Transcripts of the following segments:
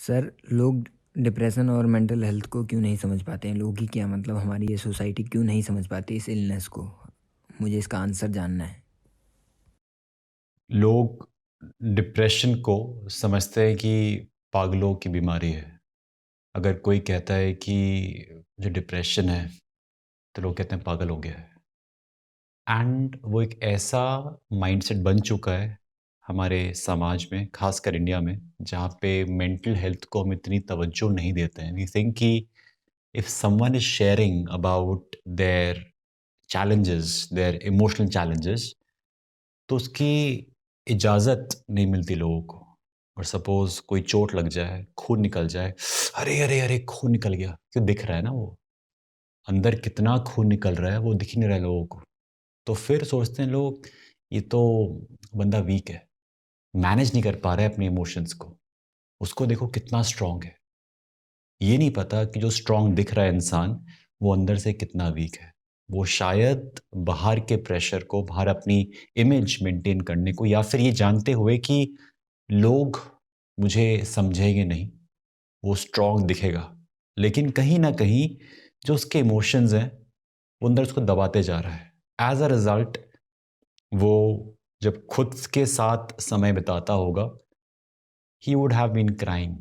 Sir, लोग depression और mental health को क्यों नहीं समझ पाते हैं? लोग ही क्या, मतलब हमारी ये सोसाइटी क्यों नहीं समझ पाती इस इलनेस को? मुझे इसका आंसर जानना है। लोग डिप्रेशन को समझते हैं कि पागलों की बीमारी है। अगर कोई कहता है कि मुझे डिप्रेशन है, तो लोग कहते हैं पागल हो गया है। एंड वो एक ऐसा माइंडसेट बन चुका है हमारे समाज में, खासकर इंडिया में, जहाँ पे मेंटल हेल्थ को हम इतनी तवज्जो नहीं देते हैं। वी थिंक कि if someone is sharing about their challenges, their emotional challenges, तो उसकी इजाज़त नहीं मिलती लोगों को। और सपोज़ कोई चोट लग जाए, खून निकल जाए, अरे, अरे, अरे! खून निकल गया, क्यों दिख रहा है ना वो। अंदर कितना खून निकल रहा है वो दिख ही नहीं रहा है लोगों को। तो फिर सोचते हैं लोग ये तो बंदा वीक है, मैनेज नहीं कर पा रहा है अपने इमोशंस को। उसको देखो कितना स्ट्रॉन्ग है। ये नहीं पता कि जो स्ट्रॉन्ग दिख रहा है इंसान, वो अंदर से कितना वीक है। वो शायद बाहर के प्रेशर को, बाहर अपनी इमेज मेंटेन करने को, या फिर ये जानते हुए कि लोग मुझे समझेंगे नहीं, वो स्ट्रॉन्ग दिखेगा। लेकिन कहीं न कहीं जो उसके इमोशंस हैं, वो अंदर उसको दबाते जा रहा है। एज़ अ रिज़ल्ट वो जब खुद के साथ समय बिताता होगा, he would have been crying,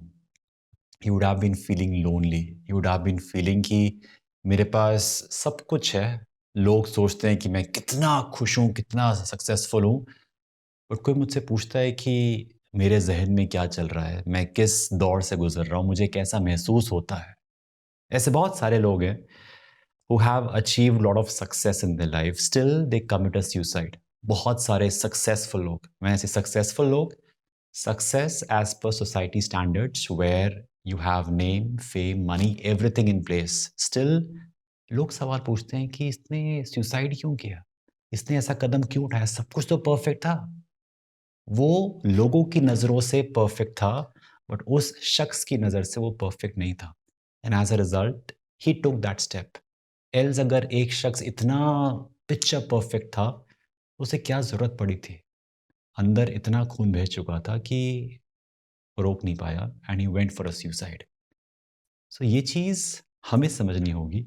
he would have been feeling lonely, he would have been feeling कि मेरे पास सब कुछ है। लोग सोचते हैं कि मैं कितना खुश हूँ, कितना सक्सेसफुल हूँ, और कोई मुझसे पूछता है कि मेरे ज़हन में क्या चल रहा है, मैं किस दौर से गुज़र रहा हूँ, मुझे कैसा महसूस होता है। ऐसे बहुत सारे लोग हैं who have achieved lot of success in their life, still they commit a suicide. बहुत सारे सक्सेसफुल लोग, मैं ऐसे सक्सेसफुल लोग, success as per society standards where you have name, fame, money, everything in place, still लोग सवाल पूछते हैं कि इसने सुसाइड क्यों किया, इसने ऐसा कदम क्यों उठाया, सब कुछ तो परफेक्ट था। वो लोगों की नज़रों से परफेक्ट था, बट उस शख्स की नज़र से वो परफेक्ट नहीं था। And as a result he took that step. Else अगर एक शख्स इतना पिक्चर परफेक्ट था, उसे क्या ज़रूरत पड़ी थी? अंदर इतना खून बह चुका था कि रोक नहीं पाया, and he went for a suicide. So ये चीज़ हमें समझनी होगी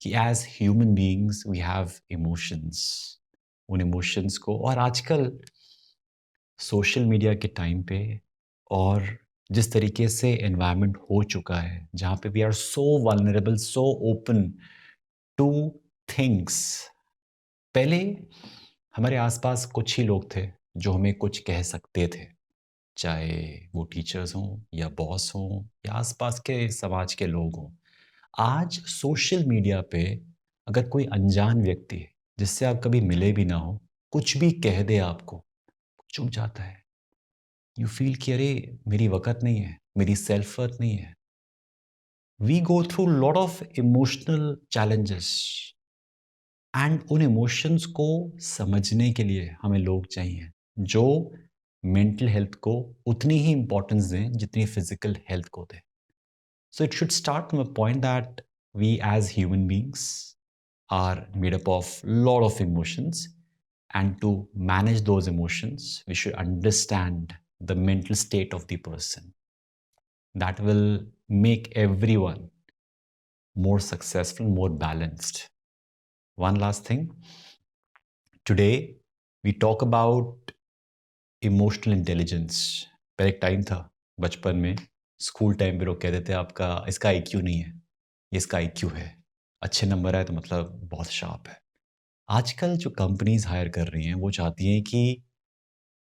कि as human beings we have emotions. उन इमोशंस को, और आजकल सोशल मीडिया के टाइम पे, और जिस तरीके से एनवायरनमेंट हो चुका है, जहाँ पे we are so vulnerable, so open to things. पहले हमारे आसपास कुछ ही लोग थे जो हमें कुछ कह सकते थे, चाहे वो टीचर्स हों या बॉस हों या आसपास के समाज के लोग हों। आज सोशल मीडिया पे अगर कोई अनजान व्यक्ति है, जिससे आप कभी मिले भी ना हो, कुछ भी कह दे आपको, चुप जाता है। यू फील कि अरे मेरी वक़्त नहीं है, मेरी सेल्फ वर्थ नहीं है। We go through lot of emotional challenges, and उन इमोशंस को समझने के लिए हमें लोग चाहिए जो मेंटल हेल्थ को उतनी ही इम्पोर्टेंस दें जितनी फिजिकल हेल्थ को दें। So it should start from a point that we as human beings are made up of lot of emotions, and to manage those emotions we should understand the mental state of the person. That will make everyone more successful, more balanced. One last thing, today we talk about emotional intelligence. पहले एक time था बचपन में, school time पे लोग कहते थे आपका इसका आईक्यू नहीं है, ये इसका आईक्यू है। अच्छे नंबर आए तो मतलब बहुत शार्प है। आजकल जो कंपनीज हायर कर रही हैं वो चाहती हैं कि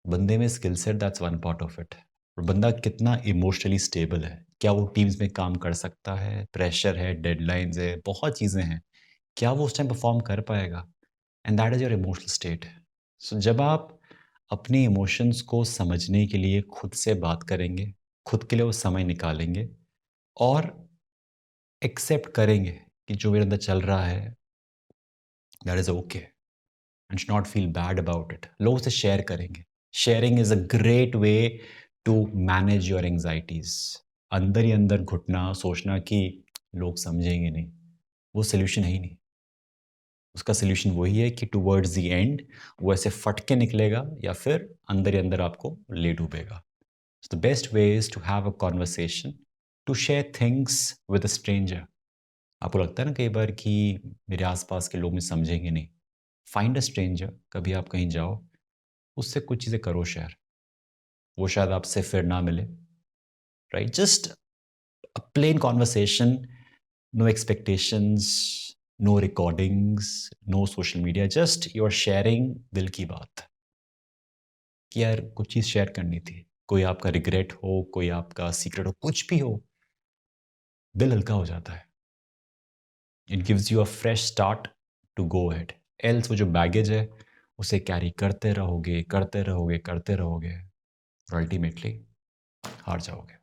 बंदे में skill set, that's one part of it, और बंदा कितना इमोशनली स्टेबल है, क्या वो टीम्स में काम कर सकता है, प्रेशर है, डेडलाइंस है, बहुत चीज़ें हैं, क्या वो उस टाइम परफॉर्म कर पाएगा, and that is your emotional state. So जब आप अपने इमोशंस को समझने के लिए खुद से बात करेंगे, खुद के लिए वो समय निकालेंगे, और एक्सेप्ट करेंगे कि जो मेरे अंदर चल रहा है that is okay, and should not feel bad about it, लोगों से शेयर करेंगे। Sharing is a great way to manage your anxieties. अंदर ही अंदर घुटना, सोचना कि लोग समझेंगे नहीं, वो सोल्यूशन है ही नहीं। उसका सॉल्यूशन वही है कि टुवर्ड्स द एंड वो ऐसे फट के निकलेगा, या फिर अंदर ही अंदर आपको ले डूबेगा। So the best way is to have a conversation, to share things with a stranger. आपको लगता है ना कई बार कि मेरे आसपास के लोग मुझे समझेंगे नहीं. Find a stranger. कभी आप कहीं जाओ, उससे कुछ चीज़ें करो शेयर. वो शायद आपसे फिर ना मिले. Right, just a plain conversation, no expectations, no recordings, no social media, just you are sharing दिल की बात कि यार कुछ चीज़ शेयर करनी थी. कोई आपका रिग्रेट हो, कोई आपका सीक्रेट हो, कुछ भी हो, दिल हल्का हो जाता है. It gives you a fresh start to go ahead. Else वो जो बैगेज है उसे कैरी करते रहोगे, करते रहोगे, करते रहोगे, और अल्टीमेटली हार जाओगे.